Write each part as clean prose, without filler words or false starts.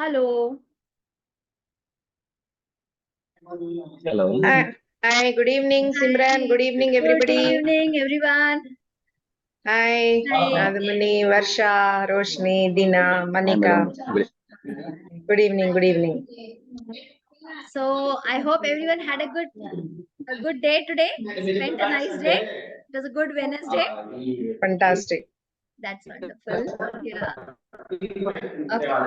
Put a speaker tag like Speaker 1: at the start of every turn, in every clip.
Speaker 1: Hello.
Speaker 2: Hello.
Speaker 3: Hi, good evening, Simran. Good evening,
Speaker 1: Good
Speaker 3: everybody.
Speaker 1: evening, everyone.
Speaker 3: Hi,
Speaker 1: Hi.
Speaker 3: Nadamani, Varsha, Roshni, Dina,
Speaker 2: Hi,
Speaker 3: Manika.
Speaker 2: madam.
Speaker 3: Good evening, good evening.
Speaker 1: So I hope everyone had a good day today. Spent a nice day. It was a good Wednesday.
Speaker 3: Fantastic.
Speaker 1: That's wonderful. Yeah. Okay.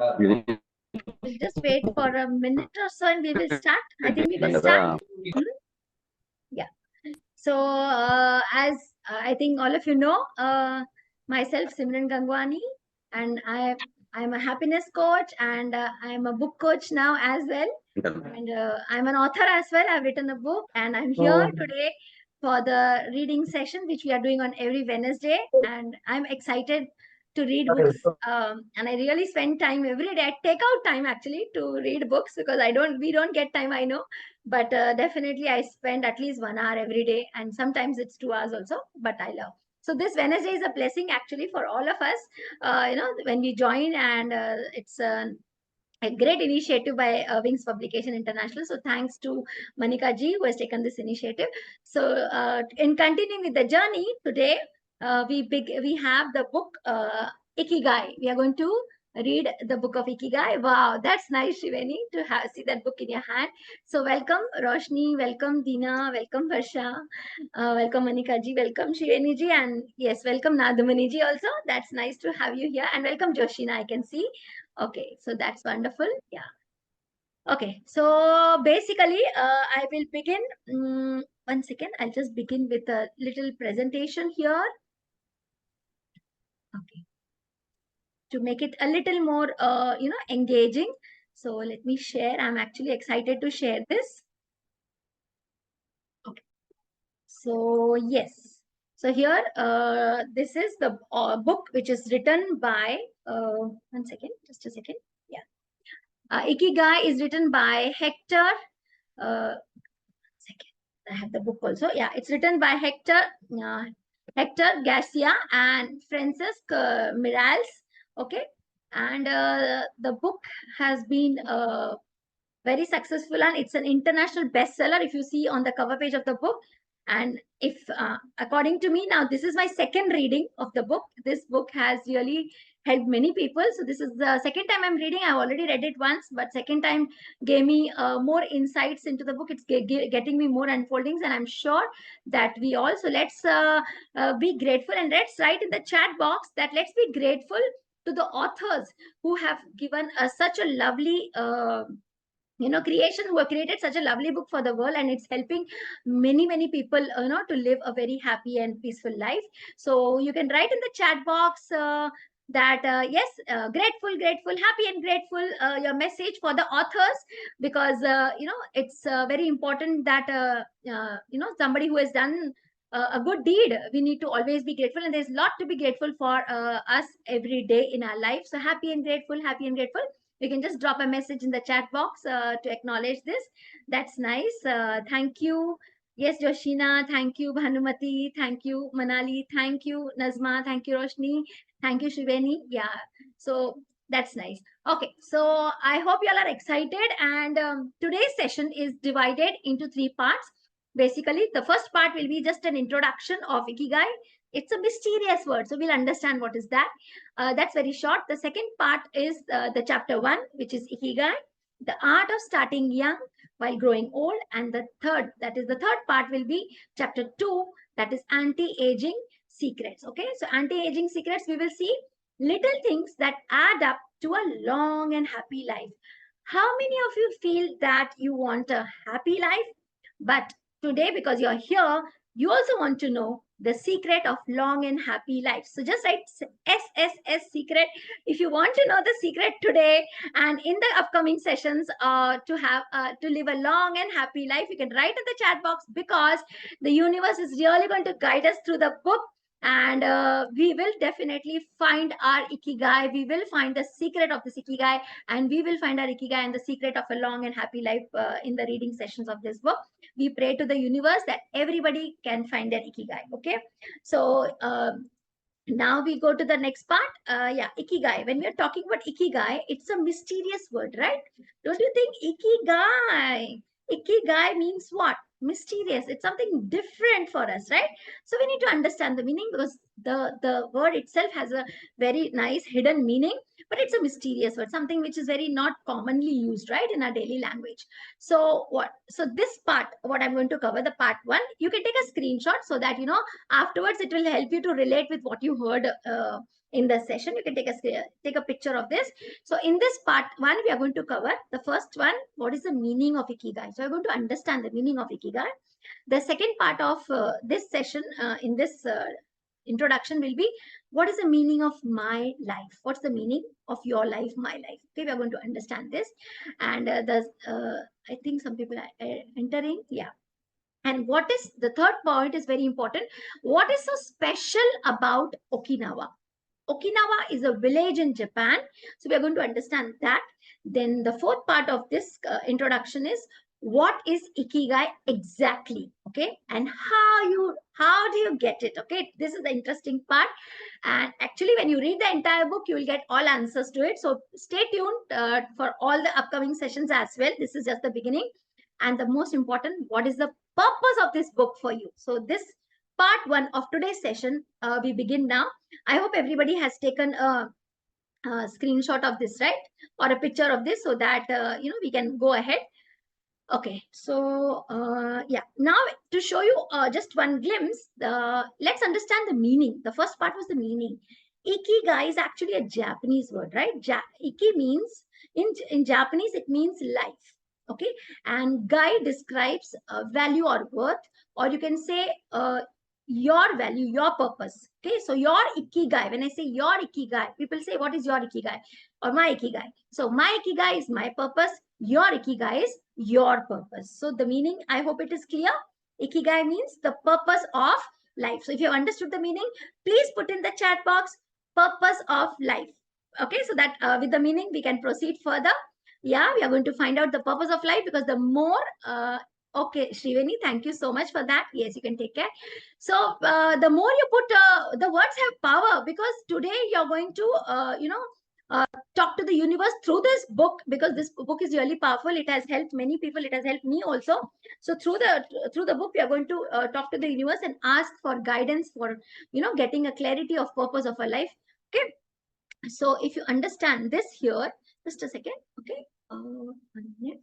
Speaker 1: We'll just wait for a minute or so and we will start. I think we will start. Yeah. So as I think all of you know, myself Simran Gangwani, and I'm a happiness coach and I'm a book coach now as well. And I'm an author as well. I've written a book and I'm here today for the reading session, which we are doing on every Wednesday. And I'm excited to read books. And I really spend time every day. I take out time actually to read books because we don't get time, I know. But definitely I spend at least 1 hour every day. And sometimes it's 2 hours also, but I love. So this Wednesday is a blessing actually for all of us. When we join and it's a great initiative by Wings Publication International. So thanks to Manika ji who has taken this initiative. So in continuing with the journey today, we have the book Ikigai. We are going to read the book of Ikigai. Wow, that's nice, Shivani, to see that book in your hand. So welcome Roshni, welcome Dina, welcome Varsha, welcome Manika ji, welcome Shivani ji, and yes, welcome Nadamani ji also. That's nice to have you here, and welcome Joshina. I can see. Okay, so that's wonderful. Yeah. Okay, so basically, I will begin. 1 second, I'll just begin with a little presentation here. Okay, to make it a little more, engaging. So let me share. I'm actually excited to share this. Okay. So yes. So here, this is the book which is written by. 1 second, just a second. Yeah. Ikigai is written by Hector. Second, I have the book also. Yeah, it's written by Hector Garcia and Francis Miralles. Okay, and the book has been very successful and it's an international bestseller. If you see on the cover page of the book, and if according to me, now this is my second reading of the book. This book has really helped many people. So this is the second time I'm reading. I've already read it once, but second time gave me more insights into the book. It's getting me more unfoldings, and I'm sure that we also let's be grateful, and let's write in the chat box that let's be grateful to the authors who have given us such a lovely creation, who have created such a lovely book for the world, and it's helping many people to live a very happy and peaceful life. So you can write in the chat box that yes, grateful, happy and grateful, your message for the authors, because it's very important that somebody who has done a good deed, we need to always be grateful, and there's a lot to be grateful for us every day in our life. So happy and grateful, you can just drop a message in the chat box to acknowledge this. That's nice. Thank you. Yes, Joshina. Thank you, Bhanumati. Thank you, Manali. Thank you, Nazma. Thank you, Roshni. Thank you, Shiveni. Yeah. So that's nice. Okay. So I hope you all are excited. And today's session is divided into 3 parts. Basically, the first part will be just an introduction of Ikigai. It's a mysterious word, so we'll understand what is that. That's very short. The second part is the chapter 1, which is Ikigai, the art of starting young while growing old. And the third part will be chapter 2, that is anti-aging secrets. Okay, so anti-aging secrets, we will see little things that add up to a long and happy life. How many of you feel that you want a happy life? But today, because you're here, you also want to know the secret of long and happy life. So just write SSS secret if you want to know the secret today, and in the upcoming sessions to live a long and happy life. You can write in the chat box, because the universe is really going to guide us through the book, and we will definitely find our Ikigai. We will find the secret of this Ikigai, and we will find our Ikigai and the secret of a long and happy life in the reading sessions of this book. We pray to the universe that everybody can find their Ikigai. Okay, so Now we go to the next part. Ikigai. When we are talking about ikigai, it's a mysterious word, right? Don't you think ikigai? Ikigai means what? Mysterious. It's something different for us, right? So we need to understand the meaning, because the word itself has a very nice hidden meaning, but it's a mysterious word, something which is very not commonly used, right, in our daily language. So what? So this part, what I'm going to cover, the part one, you can take a screenshot so that afterwards it will help you to relate with what you heard in the session. You can take a picture of this. So in this part one, we are going to cover the first one, what is the meaning of ikigai. So we're going to understand the meaning of ikigai. The second part of this session, in this introduction, will be what is the meaning of my life, what's the meaning of your life, my life. Okay, we are going to understand this. And I think some people are entering. Yeah. And what is the third point is very important. What is so special about Okinawa? Okinawa is a village in Japan. So we are going to understand that. Then the fourth part of this introduction is what is Ikigai exactly? Okay. And how do you get it? Okay. This is the interesting part. And actually, when you read the entire book, you will get all answers to it. So stay tuned for all the upcoming sessions as well. This is just the beginning. And the most important, what is the purpose of this book for you? So this part one of today's session, we begin now. I hope everybody has taken a screenshot of this, right? Or a picture of this, so that, we can go ahead. Okay, so now to show you just one glimpse, let's understand the meaning. The first part was the meaning. Ikigai is actually a Japanese word, right? Iki means, in Japanese, it means life. Okay, and gai describes value or worth, or you can say your value, your purpose. Okay, so your ikigai, when I say your ikigai, people say, what is your ikigai? Or my ikigai. So my ikigai is my purpose, your ikigai is your purpose. So the meaning, I hope it is clear. Ikigai means the purpose of life. So if you have understood the meaning, please put in the chat box, purpose of life. Okay, so that with the meaning, we can proceed further. Yeah, we are going to find out the purpose of life, because the more okay, Shrivani, thank you so much for that. Yes, you can take care. So the more you put, the words have power, because today you're going to, talk to the universe through this book, because this book is really powerful. It has helped many people. It has helped me also. So through the book, we are going to talk to the universe and ask for guidance for, getting a clarity of purpose of our life. Okay. So if you understand this here, just a second. Okay. 1 minute.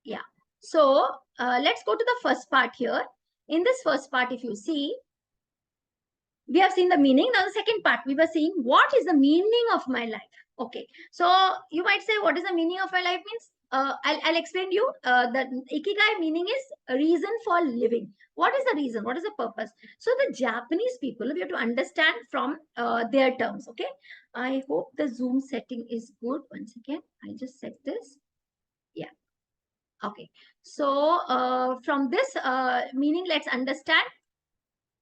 Speaker 1: Yeah. So let's go to the first part here. In this first part, if you see, we have seen the meaning. Now the second part, we were seeing what is the meaning of my life. Okay, so you might say, what is the meaning of my life means? I'll explain to you. The ikigai meaning is a reason for living. What is the reason? What is the purpose? So the Japanese people, we have to understand from their terms. Okay, I hope the Zoom setting is good. One second, I just set this. Yeah. Okay, so from this meaning, let's understand.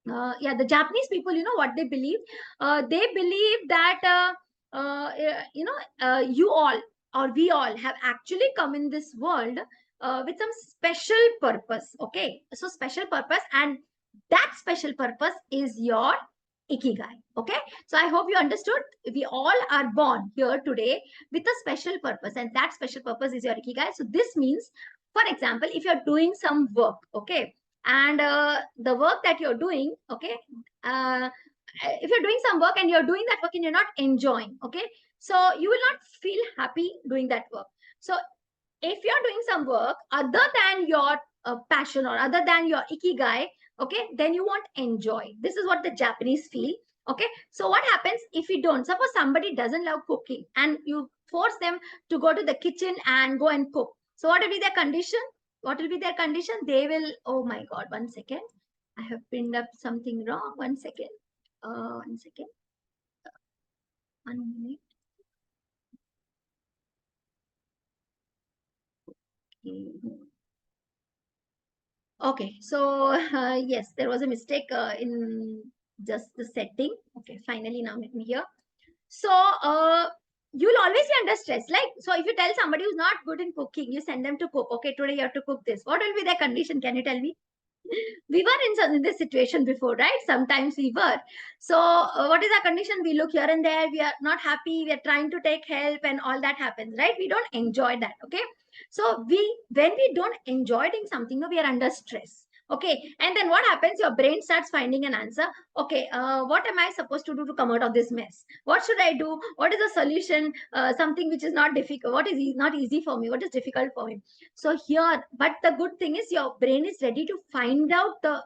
Speaker 1: The Japanese people, what they believe. They believe that you all, or we all, have actually come in this world with some special purpose. Okay, so special purpose, and that special purpose is your ikigai. Okay, so I hope you understood. We all are born here today with a special purpose, and that special purpose is your ikigai. So this means, for example, if you're doing some work, okay, and the work that you're doing, okay, if you're doing some work and you're doing that work and you're not enjoying, okay, so you will not feel happy doing that work. So if you're doing some work other than your passion, or other than your ikigai, okay, then you won't enjoy. This is what the Japanese feel. Okay, so what happens if you don't, suppose somebody doesn't love cooking and you force them to go to the kitchen and go and cook, so what will be their condition? What will be their condition? They will, oh my god, 1 second, I have pinned up something wrong. 1 second, 1 second, 1 minute. Okay, so yes, there was a mistake in just the setting. Okay, finally now let me hear. So you'll always be under stress. Like, so if you tell somebody who's not good in cooking, you send them to cook. Okay, today you have to cook this. What will be their condition? Can you tell me? We were in this situation before, right? Sometimes we were. So what is our condition? We look here and there, we are not happy, we are trying to take help, and all that happens, right? We don't enjoy that. Okay, so when we don't enjoy doing something, no, we are under stress. Okay, and then what happens? Your brain starts finding an answer. Okay, what am I supposed to do to come out of this mess? What should I do? What is the solution? Something which is not difficult. What is not easy for me? What is difficult for me? So here, but the good thing is your brain is ready to find out the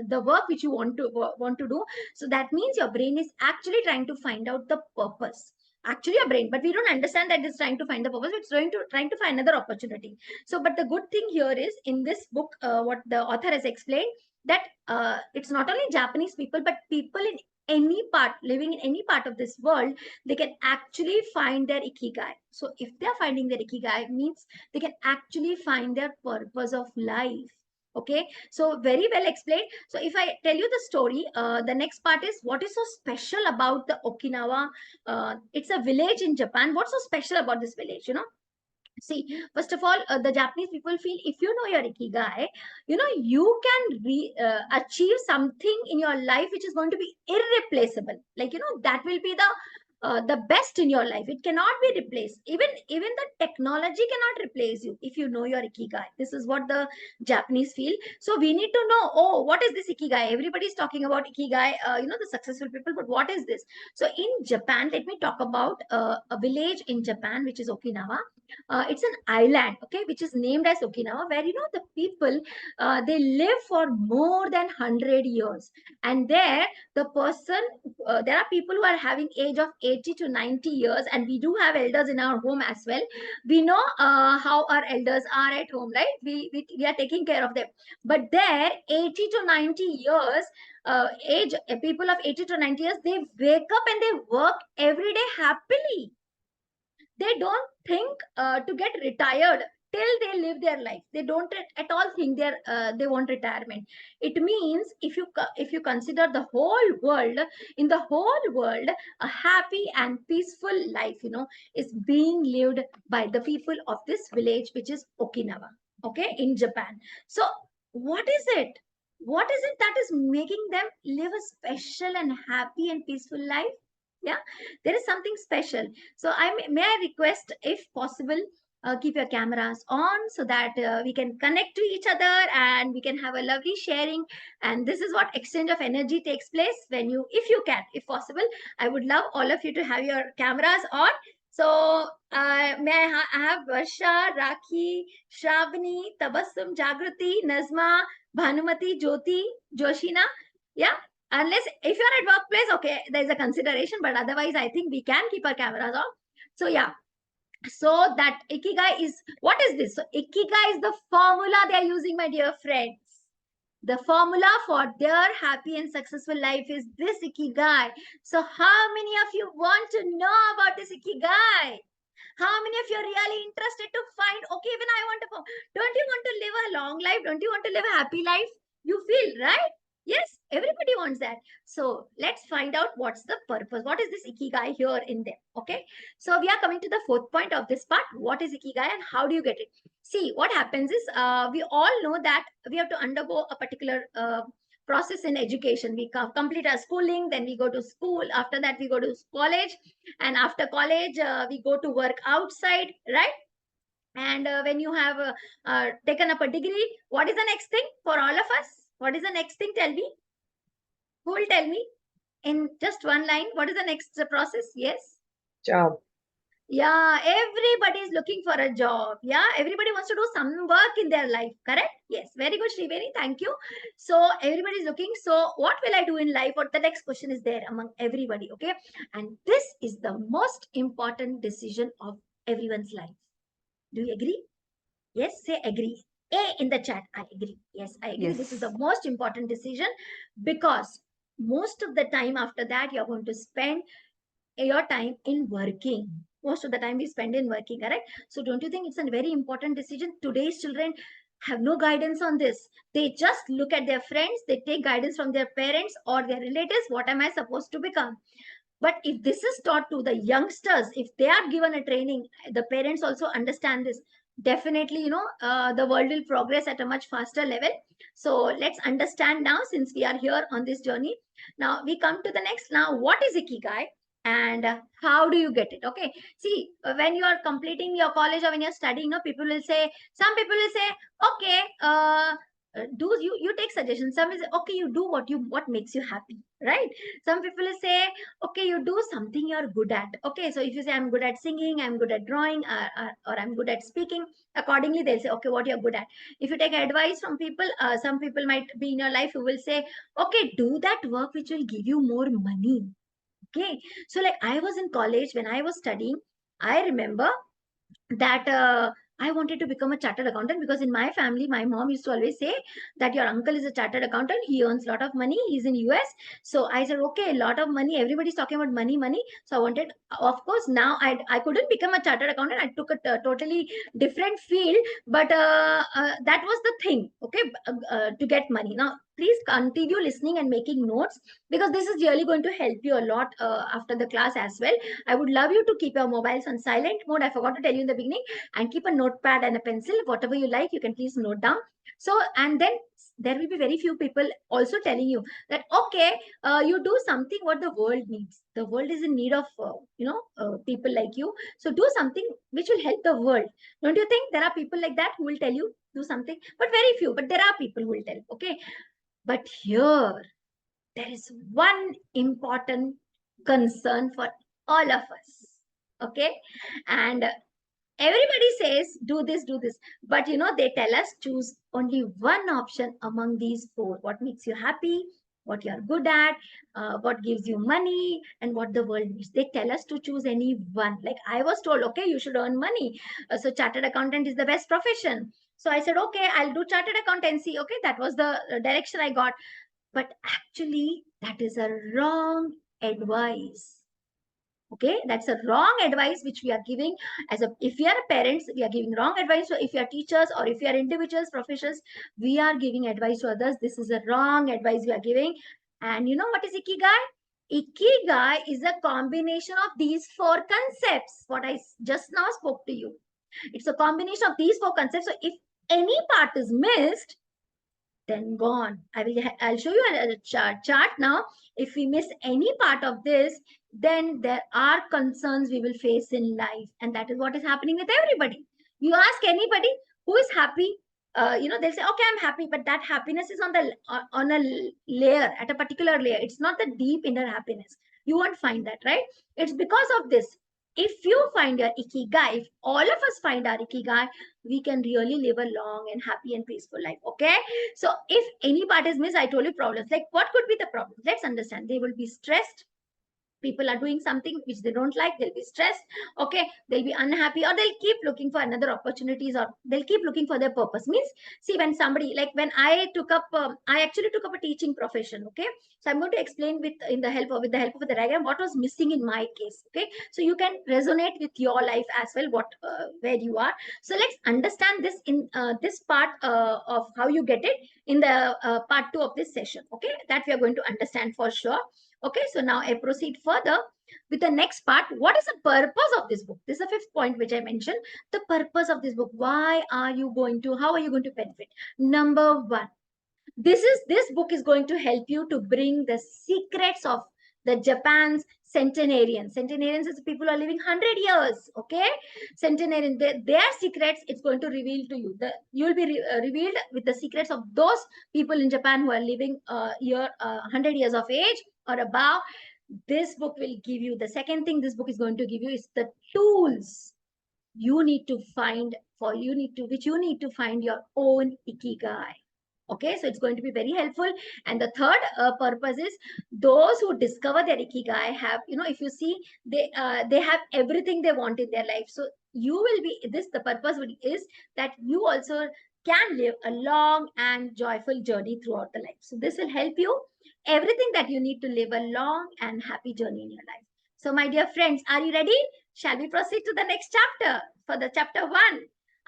Speaker 1: the work which you want to do. So that means your brain is actually trying to find out the purpose. Actually your brain, but we don't understand that it's trying to find the purpose. It's trying to find another opportunity. So but the good thing here is, in this book, what the author has explained, that it's not only Japanese people, but people in any part, living in any part of this world, they can actually find their ikigai. So if they're finding their ikigai, means they can actually find their purpose of life. Okay, so very well explained. So if I tell you the story, the next part is, what is so special about the Okinawa? It's a village in Japan. What's so special about this village? See, first of all, the Japanese people feel, if you know your ikigai, you can achieve something in your life which is going to be irreplaceable. Like, that will be the best in your life. It cannot be replaced. Even the technology cannot replace you if you know your ikigai. This is what the Japanese feel. So we need to know, oh, what is this ikigai? Everybody is talking about ikigai, the successful people, but what is this? So in Japan, let me talk about a village in Japan, which is Okinawa. It's an island, okay, which is named as Okinawa, where the people, they live for more than 100 years. And there, there are people who are having age of 80 to 90 years, and we do have elders in our home as well. We know how our elders are at home, right? We are taking care of them. But there, 80 to 90 years age, people of 80 to 90 years, they wake up and they work every day happily. They don't think to get retired till they live their life. They don't at all think they want retirement. It means, if you consider the whole world, in the whole world, a happy and peaceful life is being lived by the people of this village, which is Okinawa, okay, in Japan. So what is it, that is making them live a special and happy and peaceful life? Yeah, there is something special. So may I request, if possible, keep your cameras on, so that we can connect to each other and we can have a lovely sharing. And this is what exchange of energy takes place when you, if you can, if possible, I would love all of you to have your cameras on. So may I have Varsha, Rakhi, Shravani, Tabassum, Jagrati, Nazma, Bhanumati, Jyoti, Joshina. Yeah, unless if you're at workplace, okay, there's a consideration, but otherwise I think we can keep our cameras on. So yeah, so that ikigai is, what is this? So ikigai is the formula they are using, my dear friends. The formula for their happy and successful life is this ikigai. So how many of you want to know about this ikigai? How many of you are really interested to find, okay, even I want to, don't you want to live a long life? Don't you want to live a happy life? You feel, right? Yes, everybody wants that. So let's find out what's the purpose. What is this ikigai here in there? Okay. So we are coming to the fourth point of this part. What is ikigai and how do you get it? See, what happens is, we all know that we have to undergo a particular process in education. We complete our schooling, then we go to school. After that, we go to college, and after college, we go to work outside, right? And when you have taken up a degree, what is the next thing for all of us? What is the next thing? Tell me. Who will tell me in just one line? What is the next process? Yes.
Speaker 3: Job.
Speaker 1: Yeah, everybody is looking for a job. Yeah, everybody wants to do some work in their life, correct? Yes, very good, Sriveni. Thank you. So everybody is looking. So what will I do in life? What the next question is there among everybody, okay? And this is the most important decision of everyone's life. Do you agree? Yes, say agree. A in the chat. I agree. Yes, I agree. This is the
Speaker 4: Yes.
Speaker 1: most important decision, because most of the time after that, you're going to spend your time in working. Most of the time we spend in working, correct? So don't you think it's a very important decision? Today's children have no guidance on this. They just look at their friends, they take guidance from their parents or their relatives. What am I supposed to become? But if this is taught to the youngsters, if they are given a training, the parents also understand this. definitely, the world will progress at a much faster level. So let's understand now, since we are here on this journey. Now we come to the next. Now, what is Ikigai and how do you get it? Okay. See, when you are completing your college or when you're studying, some people will say, okay, do you take suggestions. Some will say, okay, you do what makes you happy, right? Some people will say, okay, you do something you're good at. Okay, so if you say, I'm good at singing, I'm good at drawing, or I'm good at speaking, accordingly they'll say, okay, what you're good at. If you take advice from people, some people might be in your life who will say, okay, do that work which will give you more money. Okay, so like I was in college when I was studying, I remember that I wanted to become a chartered accountant, because in my family, my mom used to always say that your uncle is a chartered accountant. He earns a lot of money. He's in US. So I said, okay, a lot of money. Everybody's talking about money, money. So I wanted, of course, now I couldn't become a chartered accountant. I took a totally different field, but that was the thing, okay, to get money. Now, please continue listening and making notes, because this is really going to help you a lot after the class as well. I would love you to keep your mobiles on silent mode. I forgot to tell you in the beginning, and keep a notepad and a pencil. Whatever you like, you can please note down. So, and then there will be very few people also telling you that, okay, you do something what the world needs. The world is in need of, people like you. So do something which will help the world. Don't you think there are people like that who will tell you do something? But very few, but there are people who will tell. Okay. But here, there is one important concern for all of us. Okay. And everybody says, do this. But they tell us choose only one option among these four. What makes you happy, what you're good at, what gives you money, and what the world needs. They tell us to choose any one. Like I was told, okay, you should earn money. So chartered accountant is the best profession. So I said, okay, I'll do chartered accountancy. Okay, that was the direction I got. But actually, that is a wrong advice. Okay, that's a wrong advice which we are giving. If we are parents, we are giving wrong advice. So if you are teachers or if you are individuals, professionals, we are giving advice to others. This is a wrong advice we are giving. And you know what is Ikigai? Ikigai is a combination of these four concepts, what I just now spoke to you. It's a combination of these four concepts. So if any part is missed, then gone. I'll show you a chart now. If we miss any part of this, then there are concerns we will face in life, and that is what is happening with everybody. You ask anybody who is happy, they'll say, okay, I'm happy, but that happiness is on a layer, at a particular layer. It's not the deep inner happiness. You won't find that, right? It's because of this. If you find your ikigai, if all of us find our ikigai, we can really live a long and happy and peaceful life. Okay, so if any part is missed, I told you problems. Like what could be the problem? Let's understand. They will be stressed. People are doing something which they don't like, they'll be stressed. Okay, they'll be unhappy, or they'll keep looking for another opportunities, or they'll keep looking for their purpose. Means, see, when somebody, like when I actually took up a teaching profession. Okay, so I'm going to explain with the help of the diagram what was missing in my case. Okay, so you can resonate with your life as well, what where you are. So let's understand this in this part of how you get it in the part 2 of this session. Okay, that we are going to understand for sure. Okay, so now I proceed further with the next part. What is the purpose of this book? This is the fifth point which I mentioned. The purpose of this book. How are you going to benefit? Number one, this book is going to help you to bring the secrets of the Japan's centenarians. Centenarians is people who are living 100 years. Okay, centenarian, their secrets, it's going to reveal to you. You will be revealed with the secrets of those people in Japan who are living 100 years of age or above. This book will give you the second thing. This book is going to give you is the tools you need to find you need to find your own ikigai. Okay, so it's going to be very helpful. And the third purpose is those who discover their ikigai have, if you see, they have everything they want in their life. So you will be the purpose is that you also can live a long and joyful journey throughout the life. So this will help you everything that you need to live a long and happy journey in your life. So my dear friends, are you ready? Shall we proceed to the next chapter, for the chapter 1?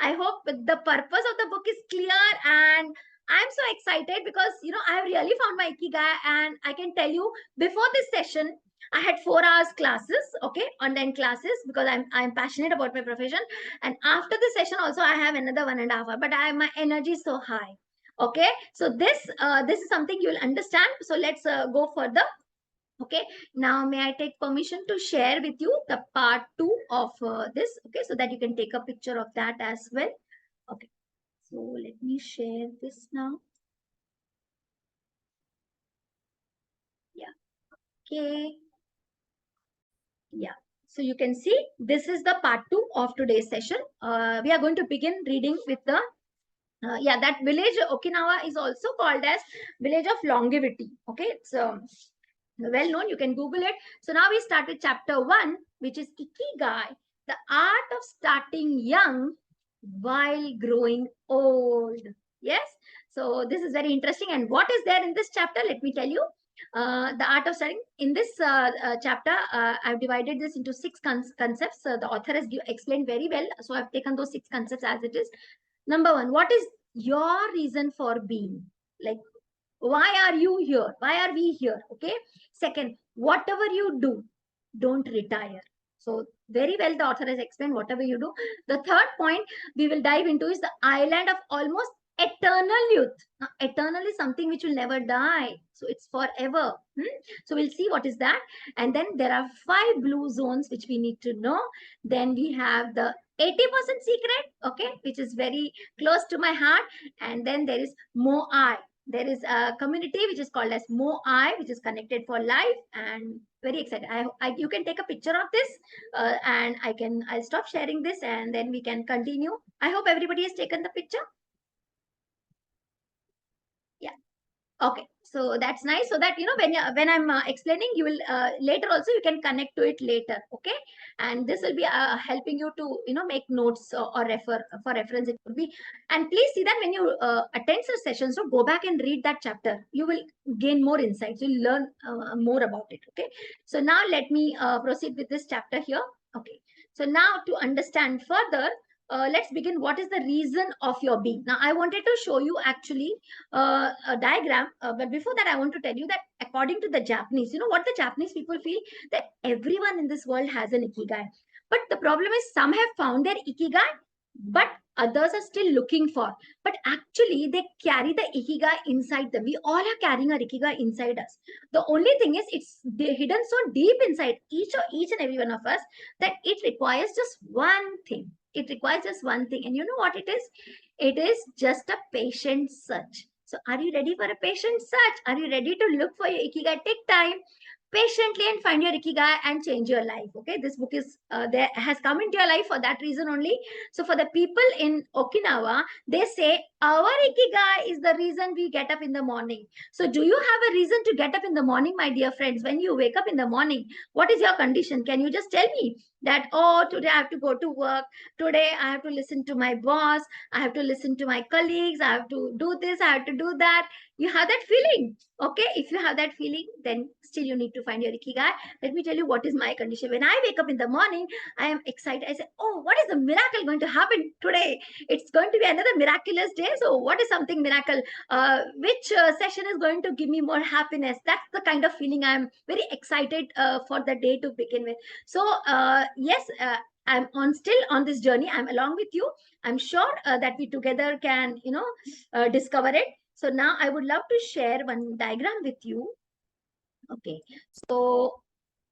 Speaker 1: I hope the purpose of the book is clear, and I'm so excited because, I have really found my ikigai, and I can tell you before this session, I had 4 hours classes, okay, online classes, because I'm passionate about my profession. And after the session also I have another 1.5 hour, but my energy is so high. Okay, so this is something you will understand. So let's go further. Okay, now may I take permission to share with you the part 2 of this, okay, so that you can take a picture of that as well. Okay, so let me share this now. Yeah, okay. Yeah, so you can see this is the part 2 of today's session. We are going to begin reading with the yeah, that village Okinawa is also called as village of longevity. Okay, it's well known. You can Google it. So now we start with chapter 1, which is Ikigai, the art of starting young while growing old. Yes, so this is very interesting. And what is there in this chapter? Let me tell you. The art of starting in this chapter, I've divided this into 6 concepts. The author has explained very well, so I've taken those 6 concepts as it is. Number 1, what is your reason for being? Like, why are you here? Why are we here? Okay. Second, whatever you do, don't retire. So very well the author has explained whatever you do. The third point we will dive into is the island of almost eternal youth. Now, eternal is something which will never die, so it's forever. So we'll see what is that. And then there are 5 blue zones which we need to know. Then we have the 80% secret, okay, which is very close to my heart. And then there is Moai. There is a community which is called as Moai, which is connected for life, and very excited. You can take a picture of this, and I'll stop sharing this, and then we can continue. I hope everybody has taken the picture. Yeah. Okay, so that's nice. So that when I'm explaining, you will later also you can connect to it later. Okay, and this will be helping you to make notes or refer for reference. It would be, and please see that when you attend such sessions, so go back and read that chapter. You will gain more insights. You'll learn more about it. Okay, so now let me proceed with this chapter here. Okay, so now to understand further. Let's begin. What is the reason of your being? Now, I wanted to show you actually a diagram. But before that, I want to tell you that according to the Japanese, what the Japanese people feel, that everyone in this world has an ikigai. But the problem is some have found their ikigai, but others are still looking for. But actually, they carry the ikigai inside them. We all are carrying our ikigai inside us. The only thing is, it's hidden so deep inside each and every one of us that it requires just one thing. It requires just one thing. And you know what it is? It is just a patient search. So are you ready for a patient search? Are you ready to look for your ikigai? Take time patiently and find your ikigai and change your life. Okay, this book is there has come into your life for that reason only. So for the people in Okinawa, they say our ikigai is the reason we get up in the morning. So do you have a reason to get up in the morning, my dear friends? When you wake up in the morning, what is your condition? Can you just tell me that, oh, today I have to go to work, today I have to listen to my boss, I have to listen to my colleagues, I have to do this, I have to do that? You have that feeling. Okay, if you have that feeling, then still you need to find your ikigai. Let me tell you what is my condition. When I wake up in the morning, I am excited. I say, oh, what is the miracle going to happen today? It's going to be another miraculous day. So what is something miracle? Which session is going to give me more happiness? That's the kind of feeling I'm very excited for the day to begin with. So yes, I'm still on this journey. I'm along with you. I'm sure that we together can discover it. So now I would love to share one diagram with you. Okay, so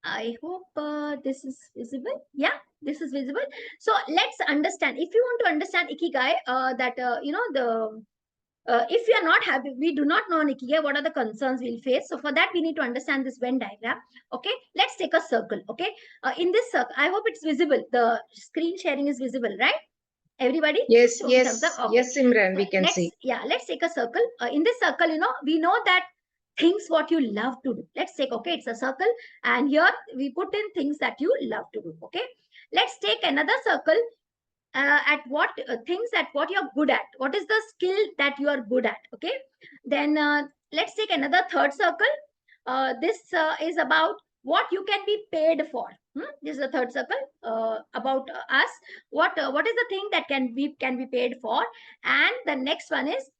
Speaker 1: I hope this is visible. Yeah, this is visible. So let's understand. If you want to understand ikigai, if we are not happy, we do not know an ikigai, what are the concerns we'll face? So for that, we need to understand this Venn diagram. Okay, let's take a circle. Okay, in this circle, I hope it's visible. The screen sharing is visible, right? Everybody?
Speaker 3: Yes,
Speaker 1: Show me thumbs up.
Speaker 3: yes,
Speaker 1: Okay.
Speaker 3: yes, Simran,
Speaker 1: So
Speaker 3: we can see.
Speaker 1: let's take a circle. In this circle, we know that things what you love to do. Let's take, okay, it's a circle, and here we put in things that you love to do. Okay, let's take another circle. At what things that what you're good at, what is the skill that you are good at? Okay, then let's take another third circle. This is about what you can be paid for. This is the third circle about us. What is the thing that can be paid for? And the next one is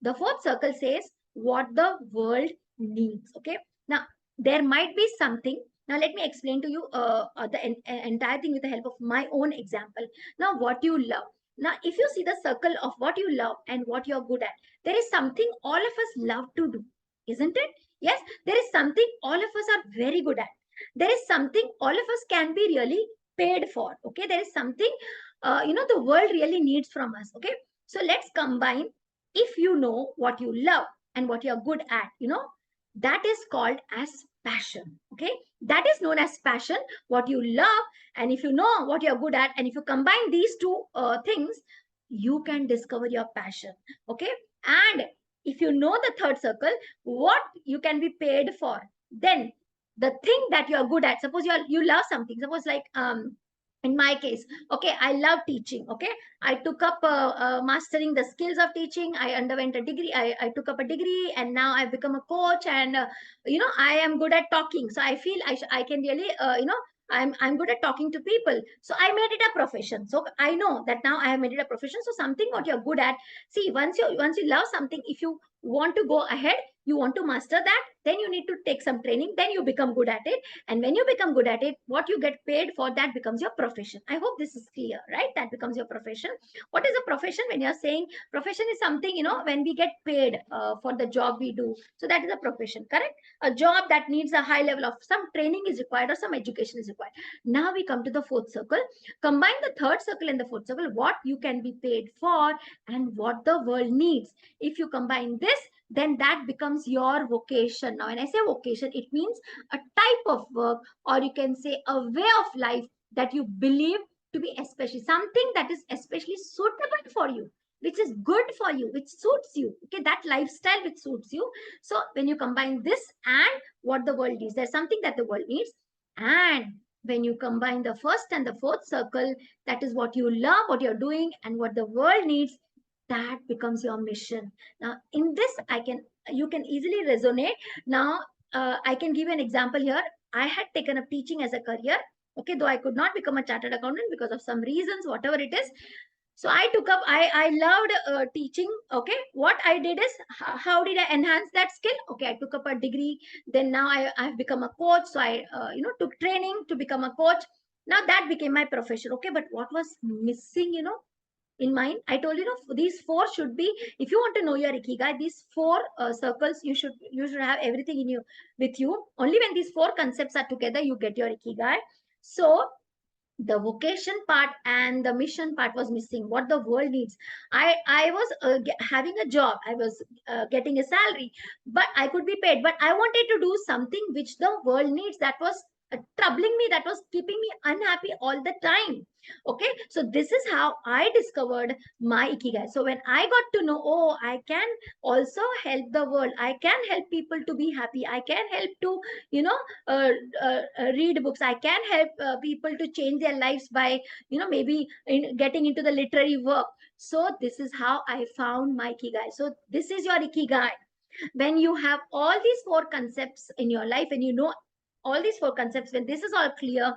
Speaker 1: the fourth circle says what the world needs. Okay, now there might be something Now let me explain to you the entire thing with the help of my own example. Now, what you love. Now, if you see the circle of what you love and what you're good at, there is something all of us love to do, isn't it? Yes, there is something all of us are very good at. There is something all of us can be really paid for. Okay, there is something the world really needs from us. Okay, so let's combine. If you know what you love and what you're good at, that is called as passion. Okay, that is known as passion, what you love. And if you know what you're good at, and if you combine these two things, you can discover your passion. Okay, and if you know the third circle, what you can be paid for, then the thing that you're good at, suppose you love something, suppose like in my case, okay, I love teaching. Okay, I took up mastering the skills of teaching. I underwent a degree. I took up a degree, and now I've become a coach. And I am good at talking, so I feel I can really I'm good at talking to people, so I made it a profession. So I know that now I have made it a profession. So something what you're good at, see, once you love something, if you want to go ahead, you want to master that, then you need to take some training, then you become good at it. And when you become good at it, what you get paid for, that becomes your profession. I hope this is clear, right? That becomes your profession. What is a profession? When you're saying profession is something, when we get paid for the job we do, so that is a profession, correct? A job that needs a high level of some training is required, or some education is required. Now we come to the fourth circle. Combine the third circle and the fourth circle, what you can be paid for and what the world needs. If you combine this, then that becomes your vocation. Now, when I say vocation, it means a type of work, or you can say a way of life that you believe to be especially something that is especially suitable for you, which is good for you, which suits you. Okay, that lifestyle which suits you. So when you combine this and what the world needs, there's something that the world needs. And when you combine the first and the fourth circle, that is what you love, what you're doing, and what the world needs, that becomes your mission. Now in this, you can easily resonate. Now I can give you an example here. I had taken up teaching as a career. Okay, though I could not become a chartered accountant because of some reasons, whatever it is. So I took up, I loved teaching. Okay, what I did is, how did I enhance that skill? Okay, I took up a degree. Then now I've become a coach. So I took training to become a coach. Now that became my profession. Okay, but what was missing, in mind, I told you, these four should be, if you want to know your ikigai, these four circles, you should have everything in you, with you. Only when these four concepts are together, you get your ikigai. So the vocation part and the mission part was missing, what the world needs. I was having a job, I was getting a salary, but I could be paid, but I wanted to do something which the world needs, that was troubling me, that was keeping me unhappy all the time. Okay, so this is how I discovered my ikigai. So when I got to know, oh, I can also help the world, I can help people to be happy, I can help to you know uh, read books, I can help people to change their lives by maybe getting into the literary work. So this is how I found my ikigai. So this is your ikigai. When you have all these four concepts in your life, and you know all these four concepts, when this is all clear,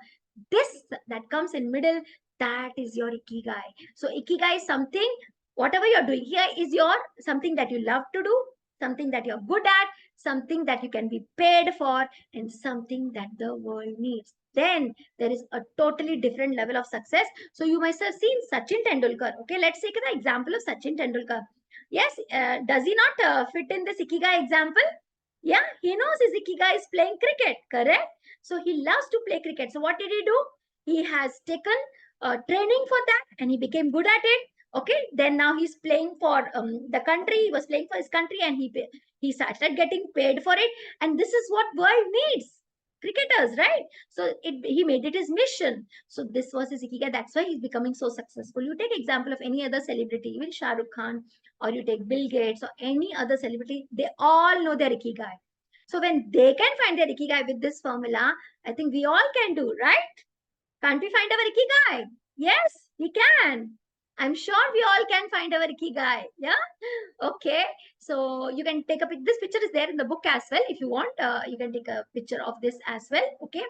Speaker 1: this that comes in middle, that is your ikigai. So ikigai is something, whatever you're doing here is your something that you love to do, something that you're good at, something that you can be paid for, and something that the world needs. Then there is a totally different level of success. So you must have seen Sachin Tendulkar. Okay, let's take the example of Sachin Tendulkar. Yes, does he not fit in this ikigai example? Yeah, he knows his ikigai is playing cricket, correct? So he loves to play cricket. So what did he do? He has taken training for that, and he became good at it. Okay, then now he's playing for the country. He was playing for his country, and he started getting paid for it. And this is what world needs, cricketers, right? So he made it his mission. So this was his ikigai. That's why he's becoming so successful. You take example of any other celebrity, even Shah Rukh Khan, or you take Bill Gates or any other celebrity, they all know their ikigai. So when they can find their ikigai with this formula, I think we all can do, right? Can't we find our ikigai? Yes, we can. I'm sure we all can find our ikigai. Yeah. Okay. So you can take a picture. This picture is there in the book as well. If you want, you can take a picture of this as well. Okay.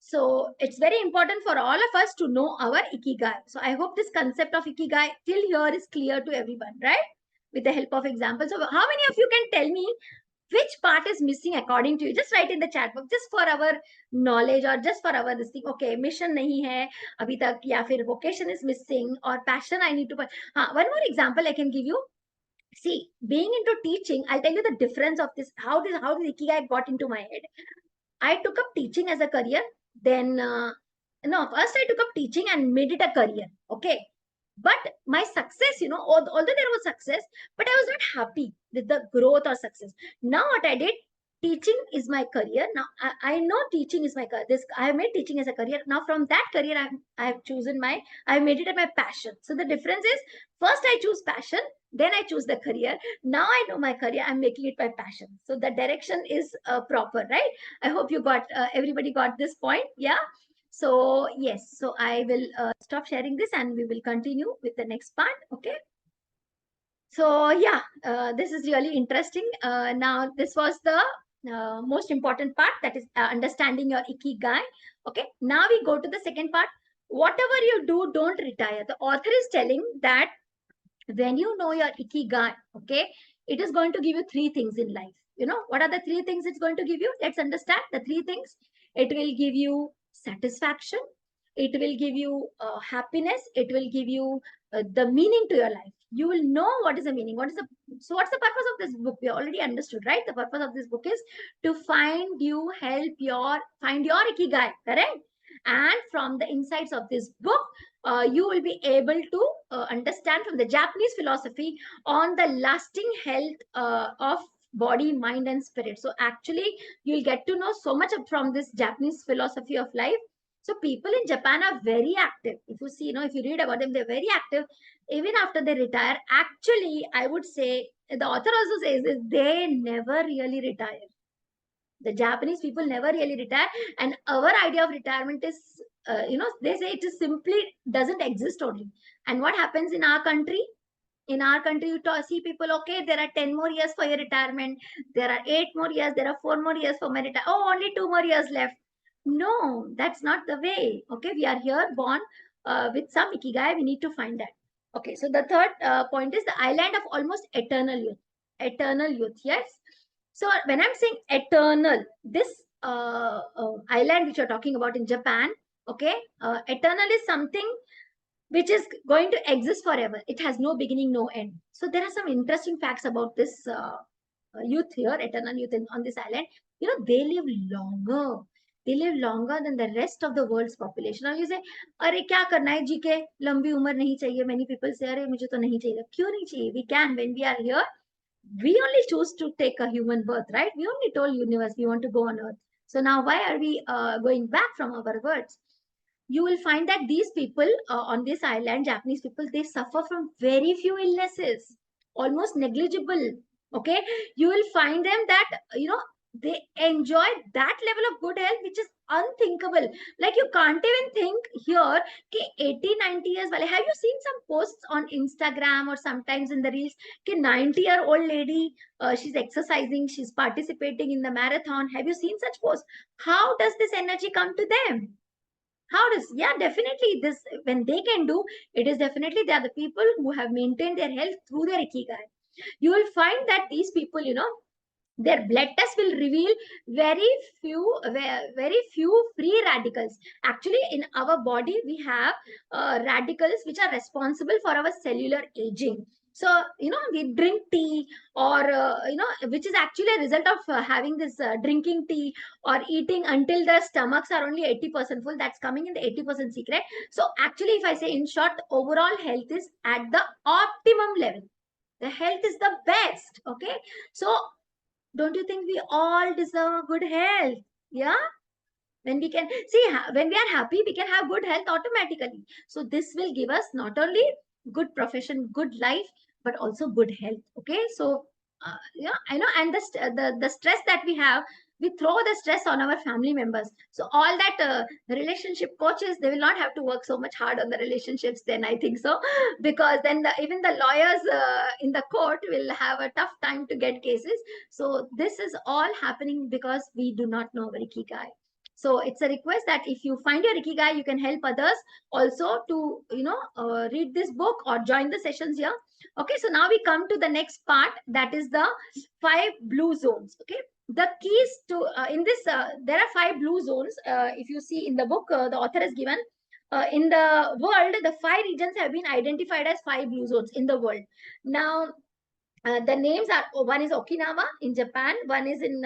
Speaker 1: So it's very important for all of us to know our ikigai. So I hope this concept of ikigai till here is clear to everyone, right? With the help of examples. So how many of you can tell me which part is missing according to you? Just write in the chat box, just for our knowledge or just for our this thing. Okay, mission nahi hai abhi tak, ya fir vocation is missing or passion I need to. One more example I can give you. See, being into teaching, I'll tell you the difference of this. How this Ikigai got into my head. I took up teaching as a career. Then no, first I took up teaching and made it a career. Okay, but my success, although there was success, but I was not happy with the growth or success. Now what I did, teaching is my career. Now I know teaching is my career. This I have made teaching as a career. Now from that career, I have chosen I made it my passion. So the difference is, first I choose passion, then I choose the career. Now I know my career, I'm making it my passion. So the direction is proper, right? I hope you got everybody got this point. Yeah. So yes, so I will stop sharing this and we will continue with the next part. Okay. So yeah, this is really interesting. Now this was the most important part, that is understanding your Ikigai. Okay. Now we go to the second part. Whatever you do, don't retire. The author is telling that when you know your Ikigai, okay, it is going to give you three things in life. What are the three things it's going to give you? Let's understand the three things. It will give you satisfaction, it will give you happiness, it will give you the meaning to your life. You will know what is the meaning. So what's the purpose of this book? We already understood, right? The purpose of this book is to find your Ikigai, correct? And from the insights of this book, you will be able to understand from the Japanese philosophy on the lasting health of body, mind, and spirit. So actually, you'll get to know so much from this Japanese philosophy of life. So people in Japan are very active. If you see, if you read about them, they're very active even after they retire. Actually, I would say the author also says this: they never really retire. The Japanese people never really retire, and our idea of retirement is, they say it is simply doesn't exist only. And what happens in our country? In our country, you see people, okay, there are 10 more years for your retirement, there are 8 more years, there are 4 more years for my retirement. Oh, only 2 more years left. No, that's not the way. Okay, we are here born with some Ikigai, we need to find that. Okay, so the third point is the island of almost eternal youth. Eternal youth, yes. So when I'm saying eternal, this island which you're talking about in Japan, okay, eternal is something which is going to exist forever. It has no beginning, no end. So there are some interesting facts about this youth here, eternal youth on this island. They live longer. They live longer than the rest of the world's population. Now you say, अरे क्या करना है जी के लंबी उम्र नहीं चाहिए. Many people say, अरे मुझे तो नहीं चाहिए. क्यों नहीं चाहिए? We can. When we are here, we only choose to take a human birth, right? We only told universe we want to go on earth. So now why are we going back from our words? You will find that these people on this island, Japanese people, they suffer from very few illnesses, almost negligible. Okay, you will find them that they enjoy that level of good health, which is unthinkable. Like you can't even think here, कि 80, 90 years wale. Have you seen some posts on Instagram or sometimes in the reels? 90-year-old lady, she's exercising, she's participating in the marathon. Have you seen such posts? How does this energy come to them? How does, yeah, definitely this, when they can do, it is definitely they are the people who have maintained their health through their Ikigai. You will find that these people, their blood test will reveal very few free radicals. Actually, in our body, we have radicals which are responsible for our cellular aging. So, we drink tea or, which is actually a result of having this drinking tea or eating until the stomachs are only 80% full. That's coming in the 80% secret. So, actually, if I say in short, the overall health is at the optimum level. The health is the best. Okay. So, don't you think we all deserve good health? Yeah. When we can see, when we are happy, we can have good health automatically. So this will give us not only good profession, good life, but also good health. Okay. So yeah, I know. And the stress that we have, we throw the stress on our family members. So all that relationship coaches, they will not have to work so much hard on the relationships then, I think so. Because then even the lawyers in the court will have a tough time to get cases. So this is all happening because we do not know our Ikigai. So it's a request that if you find your Ikigai, you can help others also to, read this book or join the sessions here. Okay, so now we come to the next part, that is the 5 blue zones. Okay, the keys to in this there are 5 blue zones. If you see in the book, the author has given in the world, the 5 regions have been identified as 5 blue zones in the world. Now the names are, one is Okinawa in Japan, one is in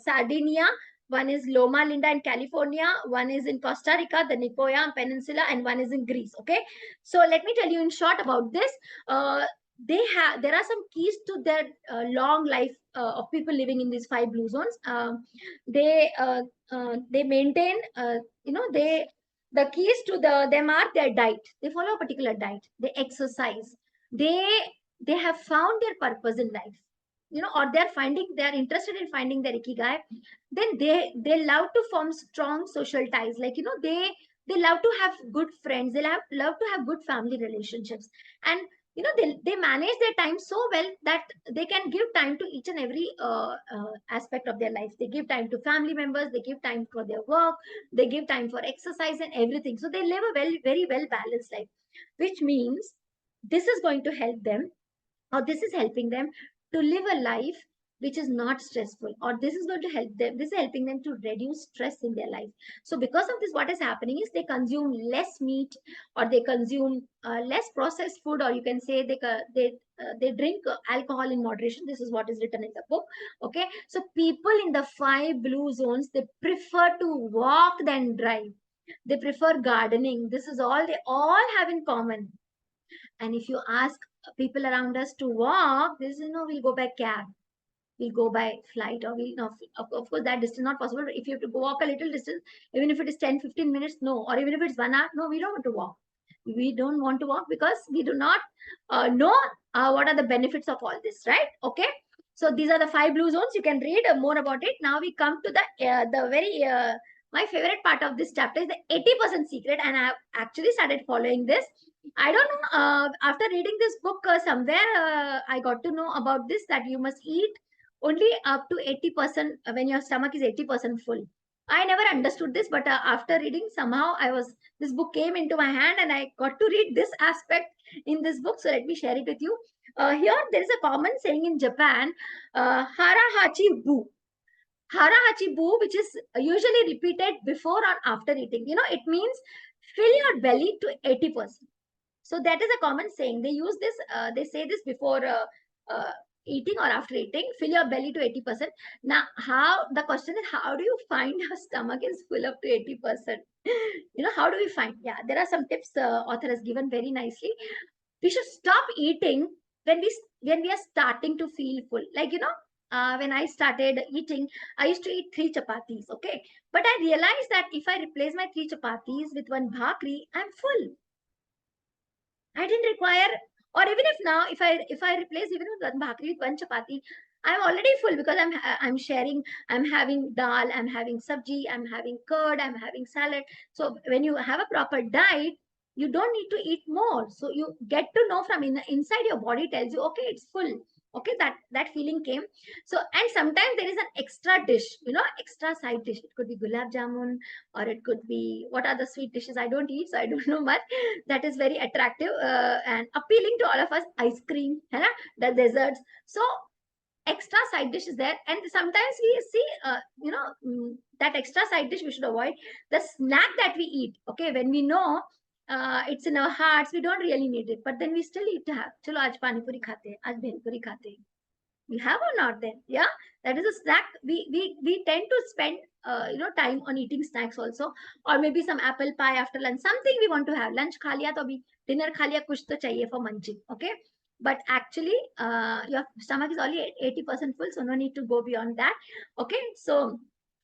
Speaker 1: Sardinia, one is Loma Linda in California, one is in Costa Rica, the Nicoya Peninsula, and one is in Greece. Okay, so let me tell you in short about this. There are some keys to their long life of people living in these 5 blue zones. They maintain, the keys to them are their diet. They follow a particular diet. They exercise. They have found their purpose in life, or they're interested in finding their Ikigai. Then they love to form strong social ties, like, they love to have good friends, they love to have good family relationships, and they manage their time so well that they can give time to each and every aspect of their life. They give time to family members, they give time for their work, they give time for exercise and everything. So they live a very well balanced life, which means this is going to help them, or this is helping them to live a life which is not stressful, or this is going to help them, this is helping them to reduce stress in their life. So because of this, what is happening is they consume less meat, or they consume less processed food, or you can say they drink alcohol in moderation. This is what is written in the book. Okay, so people in the 5 blue zones, they prefer to walk than drive. They prefer gardening. This is all they all have in common. And if you ask people around us to walk, this is, we'll go by cab, we'll go by flight, or we, of course, that distance not possible. If you have to go walk a little distance, even if it is 10-15 minutes, no, or even if it's 1 hour, no, we don't want to walk. We don't want to walk because we do not know what are the benefits of all this, right? Okay. So these are the 5 blue zones. You can read more about it. Now we come to the very my favorite part of this chapter is the 80% secret, and I have actually started following this. I don't know. After reading this book, somewhere I got to know about this, that you must eat only up to 80% when your stomach is 80% full. I never understood this, but after reading, somehow this book came into my hand, and I got to read this aspect in this book. So let me share it with you. Here, there is a common saying in Japan, harahachi bu. Harahachi bu, which is usually repeated before or after eating. It means fill your belly to 80%. So that is a common saying. They use this, they say this before eating or after eating, fill your belly to 80%. Now, the question is, how do you find your stomach is full up to 80%? How do we find? Yeah, there are some tips author has given very nicely. We should stop eating when we are starting to feel full. Like, when I started eating, I used to eat 3 chapatis, okay? But I realized that if I replace my 3 chapatis with 1 bhakri, I'm full. I didn't require, or even if now, if I replace even with 1 bhakri with 1 chapati, I'm already full, because I'm sharing, I'm having dal, I'm having sabji, I'm having curd, I'm having salad. So when you have a proper diet, you don't need to eat more. So you get to know from inside, your body tells you, okay, it's full. Okay, that feeling came. So, and sometimes there is an extra dish, extra side dish. It could be gulab jamun, or it could be, what are the sweet dishes I don't eat, so I don't know much. That is very attractive and appealing to all of us. Ice cream, the desserts. So extra side dish is there, and sometimes we see that extra side dish we should avoid. The snack that we eat, okay, when we know it's in our hearts, we don't really need it, but then we still need to have, chalo aaj pani puri khate hain, aaj bhel puri khate hain. We have or not then? Yeah, that is a snack. We tend to spend time on eating snacks also, or maybe some apple pie after lunch, something we want to have. Lunch kha liya to abhi dinner kha liya, kuch to chahiye for munching. Okay, but actually your stomach is only 80% full, so no need to go beyond that. Okay, so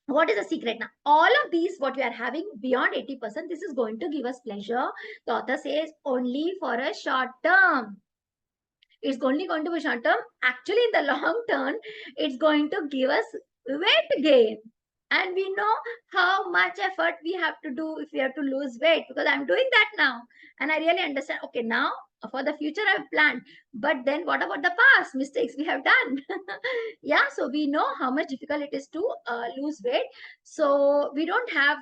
Speaker 1: what is the secret now? All of these, what we are having beyond 80%, this is going to give us pleasure. The author says only for a short term. It's only going to be short term. Actually, in the long term, it's going to give us weight gain. And we know how much effort we have to do if we have to lose weight, because I'm doing that now. And I really understand, okay, now For the future, I've planned. But then what about the past mistakes we have done? Yeah, so we know how much difficult it is to lose weight. So we don't have,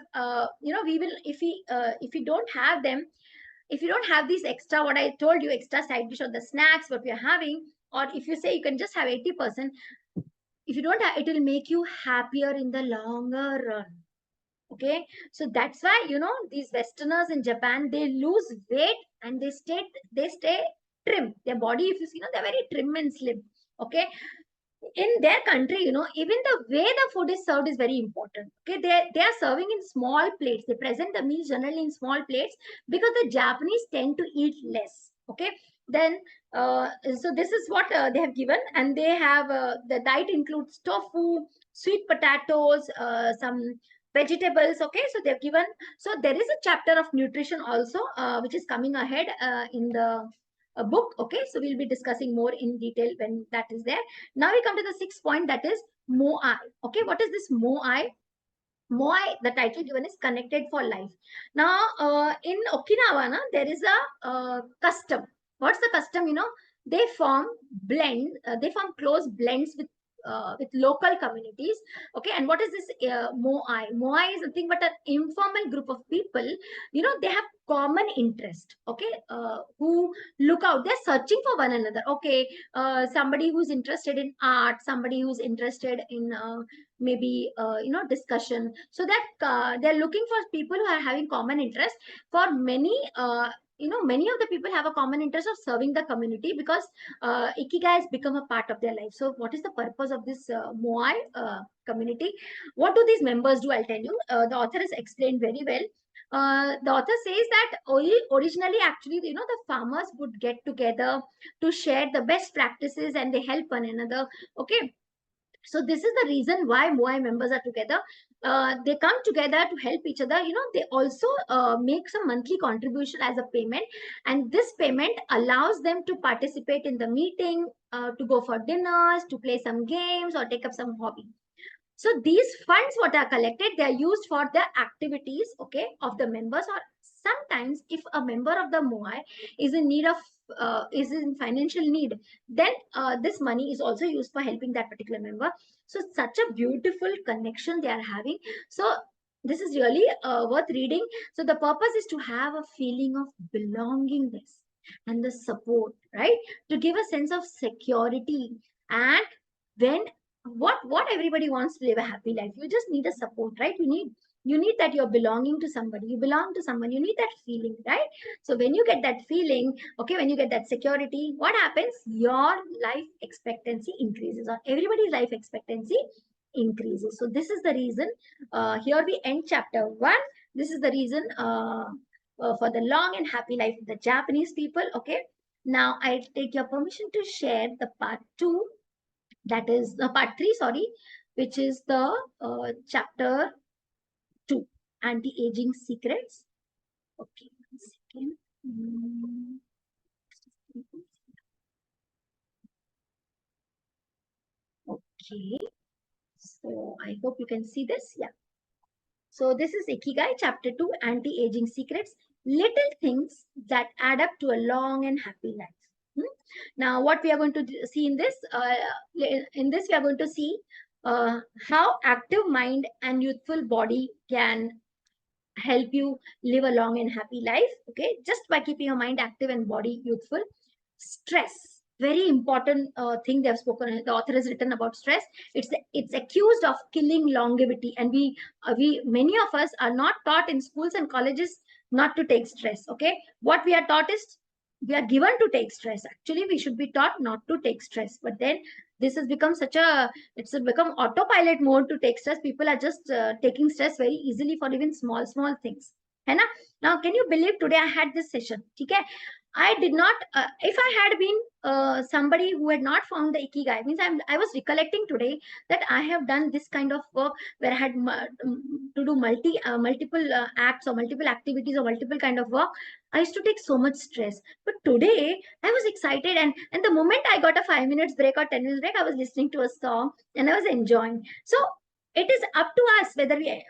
Speaker 1: we will, if we don't have them, if you don't have these extra, what I told you, extra side dish or the snacks, what we are having, or if you say you can just have 80%, if you don't have, it will make you happier in the longer run. Okay, so that's why these Westerners in Japan, they lose weight and they stay trim. Their body, if you see, they're very trim and slim. Okay, in their country, even the way the food is served is very important. Okay, they are serving in small plates. They present the meals generally in small plates because the Japanese tend to eat less. Okay, then so this is what they have given, and they have the diet includes tofu, sweet potatoes, some vegetables. Okay, so they've given. So there is a chapter of nutrition also, which is coming ahead in the book. Okay, so we'll be discussing more in detail when that is there. Now we come to the sixth point, that is Moai. Okay, what is this Moai? Moai, the title given is Connected for Life. Now, in Okinawa, there is a custom. What's the custom? They form they form close blends with local communities. Okay, and what is this Moai? Moai is nothing but an informal group of people. They have common interest. Okay, who look out. They're searching for one another. Okay, somebody who's interested in art, somebody who's interested in maybe discussion, so that they're looking for people who are having common interest. For many many of the people have a common interest of serving the community, because ikigai has become a part of their life. So what is the purpose of this Moai community? What do these members do? I'll tell you. The author has explained very well. The author says that originally, actually, the farmers would get together to share the best practices, and they help one another. Okay, so this is the reason why Moai members are together. They come together to help each other. They also make some monthly contribution as a payment, and this payment allows them to participate in the meeting, to go for dinners, to play some games, or take up some hobby. So these funds, what are collected, they are used for the activities, okay, of the members. Or sometimes, if a member of the Moai is in need of is in financial need, then this money is also used for helping that particular member. So such a beautiful connection they are having. So this is really worth reading. So the purpose is to have a feeling of belongingness and the support, right? To give a sense of security. And when what everybody wants to live a happy life, you just need a support, right? You need that you're belonging to somebody, you belong to someone, you need that feeling, right? So when you get that feeling, okay, when you get that security, what happens? Your life expectancy increases, or everybody's life expectancy increases. So this is the reason, here we end chapter 1. This is the reason for the long and happy life of the Japanese people. Okay, now I take your permission to share the part 2, that is the part 3, sorry, which is the chapter 2, anti-aging secrets. Okay, 1 second. Okay, so I hope you can see this. Yeah, so this is Ikigai chapter 2, anti-aging secrets, little things that add up to a long and happy life. Now what we are going to see in this, we are going to see how active mind and youthful body can help you live a long and happy life. Okay, just by keeping your mind active and body youthful. Stress, very important thing they have spoken. The author has written about stress. It's accused of killing longevity, and we many of us are not taught in schools and colleges not to take stress. Okay, what we are taught is we are given to take stress. Actually, we should be taught not to take stress, but then this has become it's become autopilot mode to take stress. People are just taking stress very easily for even small things, है ना? Now can you believe today I had this session? Okay, I did not, if I had been somebody who had not found the ikigai, means I was recollecting today that I have done this kind of work where I had to do multiple acts or multiple activities or multiple kind of work. I used to take so much stress. But today I was excited, and the moment I got a 5 minutes break or 10 minutes break, I was listening to a song and I was enjoying. So it is up to us whether we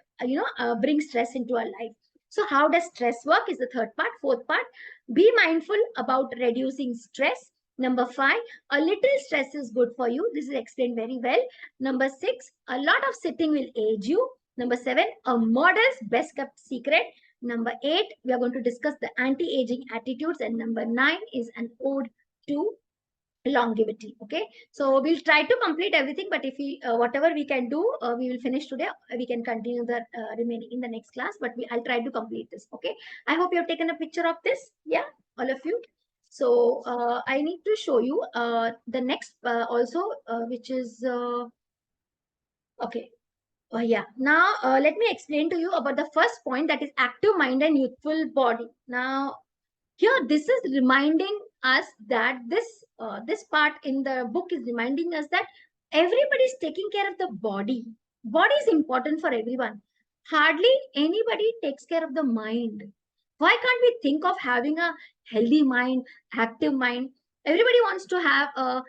Speaker 1: bring stress into our life. So how does stress work is the third part. Fourth part, Be mindful about reducing stress. Number 5, a little stress is good for you. This is explained very well. Number 6, a lot of sitting will age you. Number 7, a model's best kept secret. Number 8, we are going to discuss the anti-aging attitudes. And number 9 is an ode to longevity. Okay, so we'll try to complete everything, but if we whatever we can do, we will finish today. We can continue the remaining in the next class, but I'll try to complete this. Okay, I hope you have taken a picture of this. Yeah, all of you. So I need to show you the next also, which is okay. Yeah, now let me explain to you about the first point, that is active mind and youthful body. Now here this is reminding us that this part in the book is reminding us that everybody is taking care of the body is important for everyone. Hardly anybody takes care of the mind. Why can't we think of having a healthy mind, active mind? Everybody wants to have a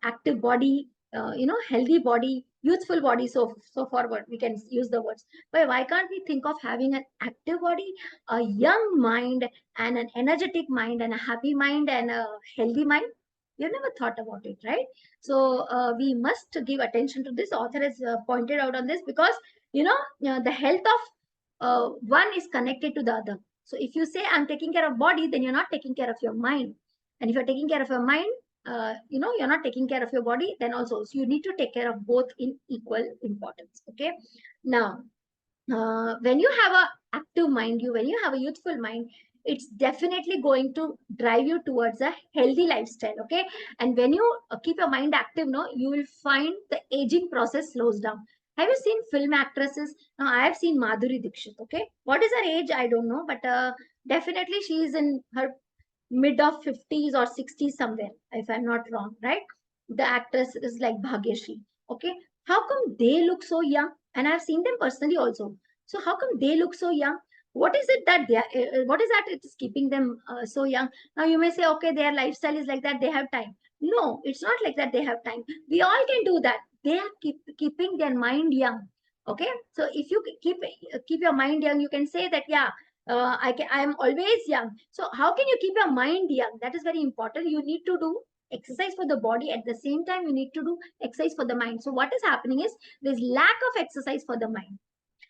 Speaker 1: active body, healthy body, youthful body, so forward we can use the words. But why can't we think of having an active body, a young mind, and an energetic mind, and a happy mind, and a healthy mind? You've never thought about it, right? So we must give attention to this. Author has pointed out on this, because the health of one is connected to the other. So if you say I'm taking care of body, then you're not taking care of your mind. And if you're taking care of your mind, you're not taking care of your body, then also, so you need to take care of both in equal importance. Okay, now when you have a active mind, when you have a youthful mind, it's definitely going to drive you towards a healthy lifestyle. Okay, and when you keep your mind active, no, you will find the aging process slows down. Have you seen film actresses? Now I have seen Madhuri Dixit. Okay, what is her age I don't know, but definitely she is in her mid of 50s or 60s somewhere, if I'm not wrong, right? The actress is like Bhagyashree. Okay, how come they look so young? And I've seen them personally also. So how come they look so young? What is it that they are, what is that it is keeping them so young? Now you may say, okay, their lifestyle is like that, they have time. No, it's not like that they have time. We all can do that. They are keeping their mind young. Okay, so if you keep your mind young, you can say that, yeah, I am always young. So how can you keep your mind young? That is very important. You need to do exercise for the body. At the same time, you need to do exercise for the mind. So what is happening is there's lack of exercise for the mind.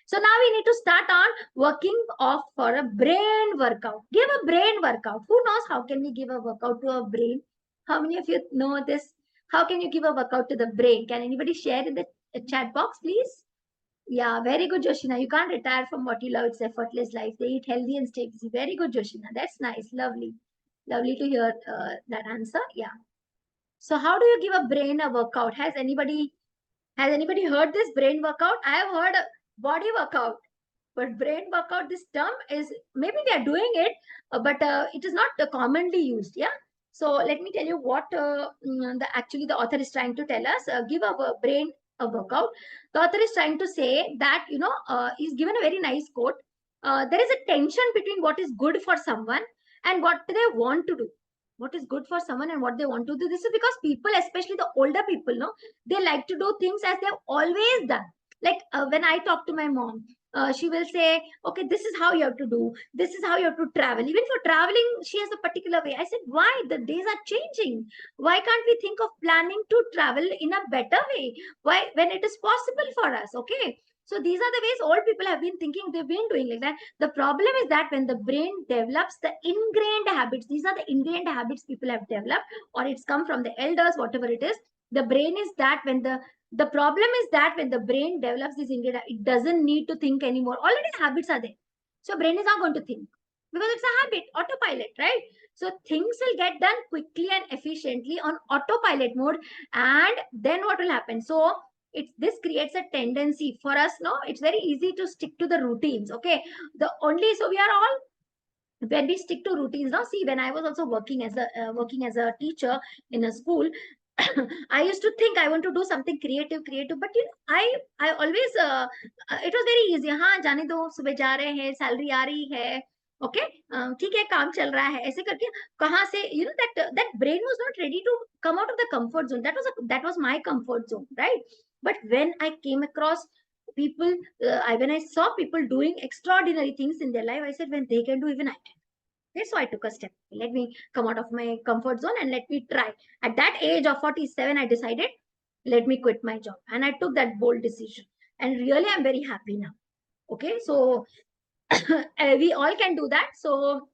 Speaker 1: So now we need to start on working off for a brain workout. Give a brain workout. Who knows how can we give a workout to a brain? How many of you know this? How can you give a workout to the brain? Can anybody share in the chat box, please? Yeah, very good, Joshina. You can't retire from what you love. It's effortless life. They eat healthy and stay busy. Very good, Joshina. That's nice. Lovely. Lovely to hear that answer. Yeah. So how do you give a brain a workout? Has anybody heard this brain workout? I have heard body workout, but brain workout, this term is, maybe they are doing it, but it is not commonly used. Yeah. So let me tell you what the author is trying to tell us. Give a brain a workout. The author is trying to say that, he's given a very nice quote. There is a tension between what is good for someone and what they want to do. What is good for someone and what they want to do. This is because people, especially the older people, they like to do things as they've always done. Like when I talk to my mom, she will say, okay, this is how you have to do. This is how you have to travel. Even for traveling, she has a particular way. I said, why? The days are changing. Why can't we think of planning to travel in a better way? Why, when it is possible for us? Okay. So these are the ways old people have been thinking, they've been doing like that. The problem is that when the brain develops the ingrained habits, these are the ingrained habits people have developed, or it's come from the elders, whatever it is. The brain is that when the problem is that when the brain develops this ingredient, it doesn't need to think anymore. Already the habits are there. So brain is not going to think because it's a habit, autopilot, right? So things will get done quickly and efficiently on autopilot mode. And then what will happen? So this creates a tendency for us. No, it's very easy to stick to the routines. Okay. So we are all, when we stick to routines now, see, when I was also working as a teacher in a school, I used to think I want to do something creative, but I always it was very easy. हाँ जाने दो, सुबह जा रहे हैं, salary आ रही है, okay, ठीक है, काम चल रहा है, ऐसे करके कहाँ से, that brain was not ready to come out of the comfort zone. That was my comfort zone, right? But when I came across people, when I saw people doing extraordinary things in their life, I said, when they can do, even I can. Okay, so I took a step. Let me come out of my comfort zone and let me try. At that age of 47, I decided, let me quit my job. And I took that bold decision. And really, I'm very happy now. Okay, so we all can do that. So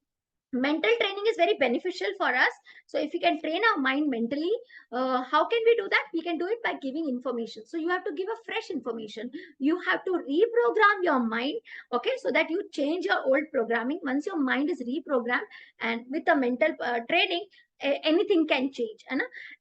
Speaker 1: mental training is very beneficial for us. So if we can train our mind mentally, how can we do that? We can do it by giving information. So you have to give a fresh information. You have to reprogram your mind, okay, so that you change your old programming. Once your mind is reprogrammed, and with the mental training, anything can change,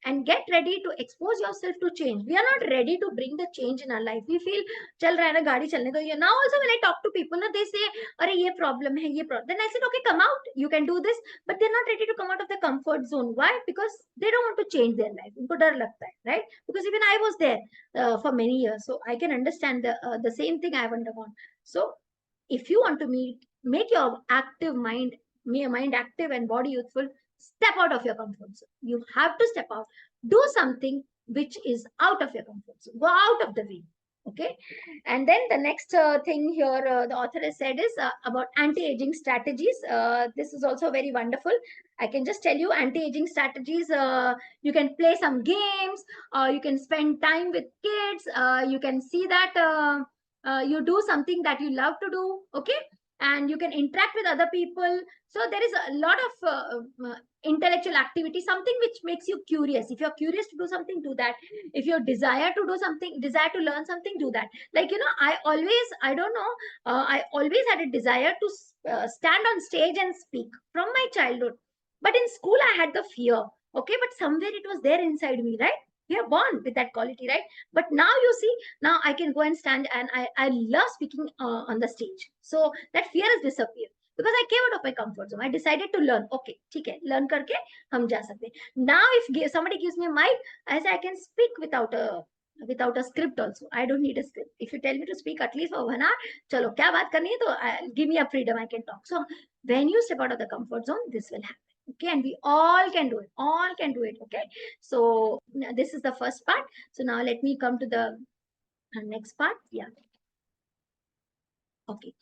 Speaker 1: and get ready to expose yourself to change. We are not ready to bring the change in our life. We feel चल रहा है ना गाड़ी चलने दो ये. Now also when I talk to people ना, they say अरे ये problem है ये problem. Then I said okay, come out, you can do this, but they're not ready to come out of the comfort zone. Why? Because they don't want to change their life. उनको डर लगता है, right? Because even I was there for many years, so I can understand the same thing I have undergone. So if you want to make your active mind active and body youthful, step out of your comfort zone. You have to step out, do something which is out of your comfort zone, go out of the way. Okay, and then the next thing here the author has said is about anti-aging strategies. This is also very wonderful. I can just tell you anti-aging strategies. You can play some games, you can spend time with kids, you can see that you do something that you love to do. Okay, and you can interact with other people. So there is a lot of intellectual activity, something which makes you curious. If you're curious to do something, do that. If you desire to do something, desire to learn something, do that. Like, I don't know, I always had a desire to stand on stage and speak from my childhood. But in school I had the fear. Okay, but somewhere it was there inside me, right? We are born with that quality, right? But now you see, now I can go and stand, and I love speaking on the stage. So that fear has disappeared because I came out of my comfort zone. I decided to learn. Okay, ठीक है, learn करके हम जा सकते हैं. Now if somebody gives me a mic, I can speak without a script also. I don't need a script. If you tell me to speak at least for 1 hour, चलो क्या बात करनी है तो give me a freedom, I can talk. So when you step out of the comfort zone, this will happen. Okay, and we all can do it. All can do it. Okay, so this is the first part. So now let me come to the next part. Yeah. Okay.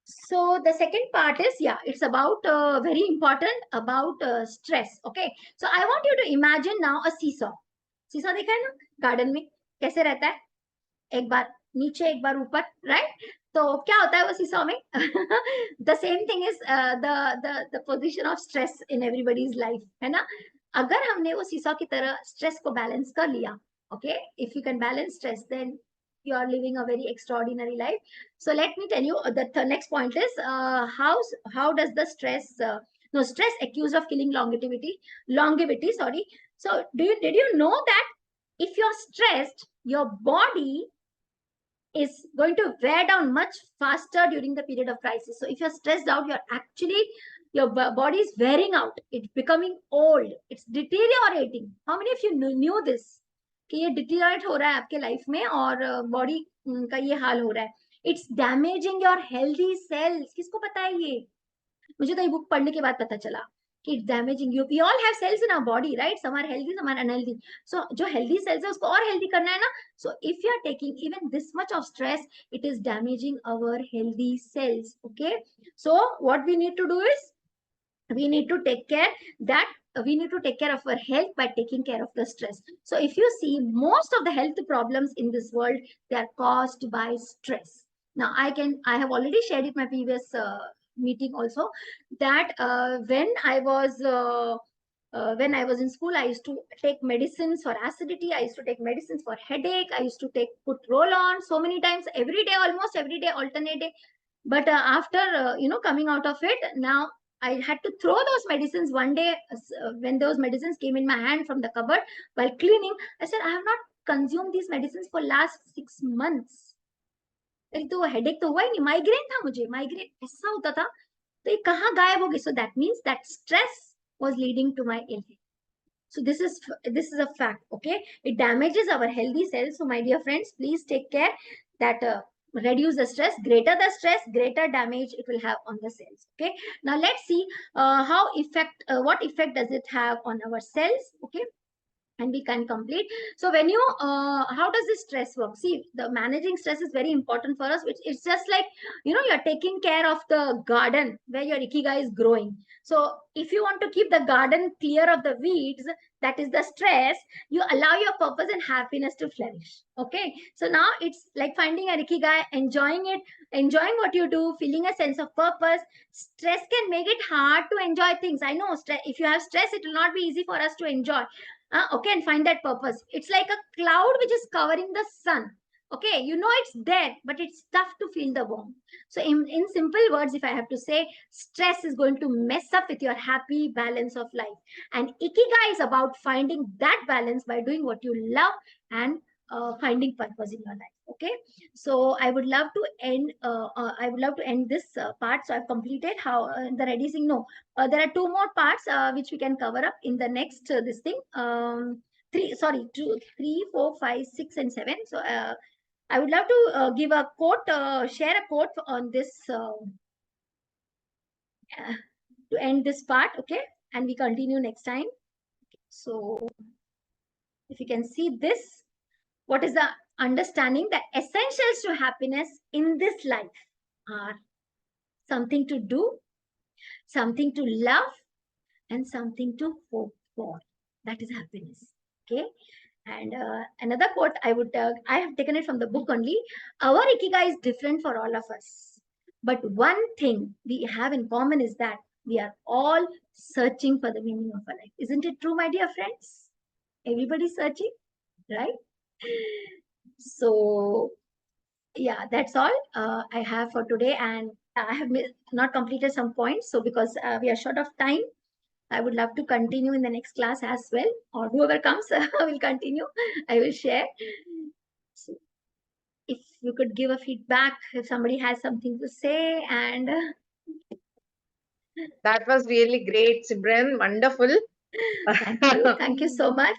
Speaker 1: So the second part is, yeah, it's about very important about stress. Okay, so I want you to imagine now a seesaw. Seesaw देखा है ना garden में कैसे रहता है, एक बार नीचे एक बार ऊपर, right? तो क्या होता है वो सीसॉ में? The same thing is the position of stress in everybody's life, है ना? अगर हमने वो सीसॉ की तरह स्ट्रेस को बैलेंस कर लिया, okay, if you can balance stress, then you are living a very extraordinary life. So let me tell you the next point is how does the stress accused of killing longevity, sorry. So did you know that if you're stressed, your body is going to wear down much faster during the period of crisis. So if you're stressed out, your body is wearing out, it's becoming old, it's deteriorating. How many of you knew this? कि ये deteriorate हो रहा है आपके life में और body का ये हाल हो रहा है. It's damaging your healthy cells. किसको पता है ये? मुझे तो ये बुक पढ़ने के बाद पता चला कि it's damaging you. We all have cells in our body, right? Some are healthy, some are unhealthy. So जो हेल्दी सेल्स है उसको और हेल्दी करना है ना. So if you are taking even this much of stress, it is damaging our healthy cells. Okay, so what we need to do is we need to take care of our health by taking care of the stress. So if you see, most of the health problems in this world, they are caused by stress. Now I have already shared it in my previous meeting also that when I was in school, I used to take medicines for acidity, I used to take medicines for headache, I used to put roll-on so many times, every day, almost every day, alternate day. But after coming out of it, now I had to throw those medicines one day. When those medicines came in my hand from the cupboard while cleaning, I said, I have not consumed these medicines for last 6 months. तो headache तो हुआ ही नहीं, migraine था मुझे, migraine ऐसा होता था, तो ये कहाँ गायब हो गई? So that means that stress was leading to my illness. So this is a fact. Okay, it damages our healthy cells. So my dear friends, please take care that reduce the stress. Greater the stress, greater damage it will have on the cells. Okay, now let's see what effect does it have on our cells. Okay, and we can complete. So when you how does this stress work? See, the managing stress is very important for us, which it's just like, you're taking care of the garden where your ikigai is growing. So if you want to keep the garden clear of the weeds, that is the stress, you allow your purpose and happiness to flourish. Okay, so now it's like finding a ikigai, enjoying it, enjoying what you do, feeling a sense of purpose. Stress can make it hard to enjoy things. I know, if you have stress, it will not be easy for us to enjoy. Okay, and find that purpose. It's like a cloud which is covering the sun. Okay, it's there, but it's tough to feel the warmth. So in simple words, if I have to say, stress is going to mess up with your happy balance of life. And ikigai is about finding that balance by doing what you love and finding purpose in your life. Okay, so I would love to end this part. So I've completed how the ready thing. No, there are two more parts which we can cover up in the next this thing. Two, three, 4, 5, 6, and 7. So I would love to give a quote, share a quote on this to end this part. Okay, and we continue next time. So if you can see this, what is the understanding that essentials to happiness in this life are something to do, something to love, and something to hope for. That is happiness. Okay. And another quote I have taken it from the book only. Our ikigai is different for all of us. But one thing we have in common is that we are all searching for the meaning of our life. Isn't it true, my dear friends? Everybody's searching, right? So, yeah, that's all I have for today. And I have not completed some points. So, because we are short of time, I would love to continue in the next class as well, or whoever comes will continue. I will share. So if you could give a feedback, if somebody has something to say, and
Speaker 3: That was really great, Sibran. Wonderful.
Speaker 1: thank you so much.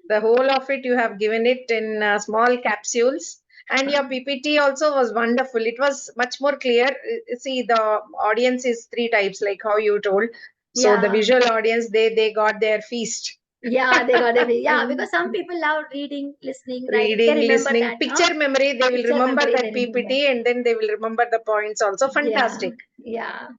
Speaker 3: The whole of it, you have given it in small capsules. And your PPT also was wonderful. It was much more clear. See, the audience is three types, like how you told. So the
Speaker 1: Yeah.
Speaker 3: visual audience, they got their feast.
Speaker 1: Yeah, they got it. Yeah, because some people love reading, listening, writing. They
Speaker 3: Reading,
Speaker 1: remember
Speaker 3: listening,
Speaker 1: that.
Speaker 3: picture memory, they will
Speaker 1: Picture
Speaker 3: remember
Speaker 1: memory,
Speaker 3: that
Speaker 1: they remember.
Speaker 3: PPT and then they will remember the points also. Fantastic.
Speaker 1: Yeah.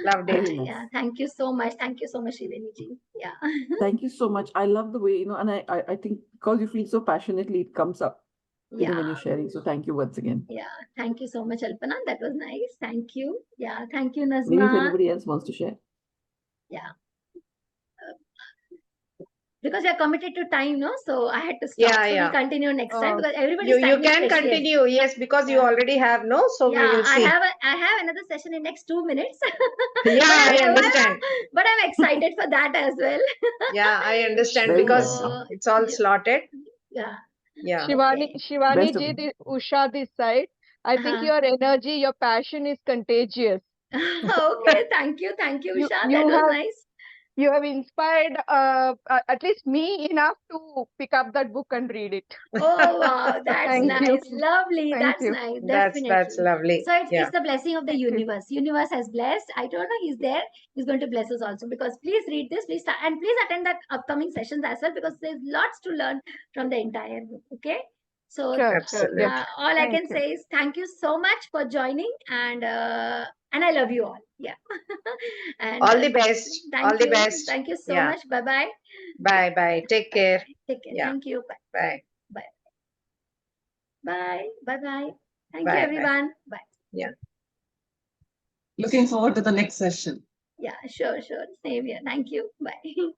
Speaker 3: Loved it.
Speaker 2: Very nice.
Speaker 1: Yeah, thank you so much. Thank you so much, Shrivani ji. Yeah.
Speaker 2: Thank you so much. I love the way, and I think because you feel so passionately, it comes up, when
Speaker 1: Yeah.
Speaker 2: you're sharing. So thank you once again.
Speaker 1: Yeah. Thank you so much, Alpana. That was nice. Thank you. Yeah. Thank you,
Speaker 2: Maybe if
Speaker 1: Nazma.
Speaker 2: anybody else wants to share.
Speaker 1: Yeah. Because we are committed to time, no? So I had to stop.
Speaker 3: Yeah,
Speaker 1: so
Speaker 3: yeah.
Speaker 1: we'll continue next time because everybody's
Speaker 3: You
Speaker 1: time is
Speaker 3: can
Speaker 1: precious.
Speaker 3: continue, yes, because you
Speaker 1: Yeah.
Speaker 3: already have, no? So we
Speaker 1: Yeah,
Speaker 3: will see.
Speaker 1: I have another session in next 2 minutes.
Speaker 3: Yeah, I understand.
Speaker 1: But I'm excited for that as well.
Speaker 3: Yeah, I understand
Speaker 2: Very
Speaker 3: because
Speaker 2: nice.
Speaker 3: it's all slotted.
Speaker 1: Yeah.
Speaker 3: Yeah.
Speaker 4: Shivani,
Speaker 1: Okay.
Speaker 4: Shivani
Speaker 2: Best of
Speaker 4: ji,
Speaker 2: luck.
Speaker 4: Usha this side. I think
Speaker 1: Uh-huh.
Speaker 4: your energy, your passion is contagious.
Speaker 1: Okay, thank you,
Speaker 4: You
Speaker 1: Usha. That
Speaker 4: you
Speaker 1: was
Speaker 4: have
Speaker 1: nice.
Speaker 4: you have inspired at least me enough to pick up that book and read it.
Speaker 1: Oh wow, that's
Speaker 4: Thank you.
Speaker 1: nice. Lovely.
Speaker 4: Thank
Speaker 1: That's
Speaker 4: you.
Speaker 1: nice.
Speaker 3: That's
Speaker 1: Definitely.
Speaker 3: lovely.
Speaker 1: So it's
Speaker 3: Yeah.
Speaker 1: the blessing of the
Speaker 4: Thank you.
Speaker 1: universe. Universe has blessed. I don't know, he's there. He's going to bless us also. Because please read this, please start, and please attend that upcoming sessions as well, because there's lots to learn from the entire book. Okay. So
Speaker 4: Sure,
Speaker 3: Absolutely.
Speaker 4: yes.
Speaker 1: all I
Speaker 4: Thank
Speaker 1: can
Speaker 4: you.
Speaker 1: say is thank you so much for joining, and I love you all. Yeah. And
Speaker 3: All the best.
Speaker 1: thank
Speaker 3: All the
Speaker 1: you.
Speaker 3: best.
Speaker 1: Thank you so
Speaker 3: Yeah.
Speaker 1: much. Bye bye.
Speaker 3: Bye bye. Take care.
Speaker 1: Take care.
Speaker 3: Yeah.
Speaker 1: Thank you. Bye.
Speaker 3: Bye.
Speaker 1: Bye. Bye bye. Thank you,
Speaker 3: Bye.
Speaker 1: everyone. Bye.
Speaker 3: Yeah.
Speaker 2: Looking forward to the next session.
Speaker 1: Yeah, sure. Same here. Thank you. Bye.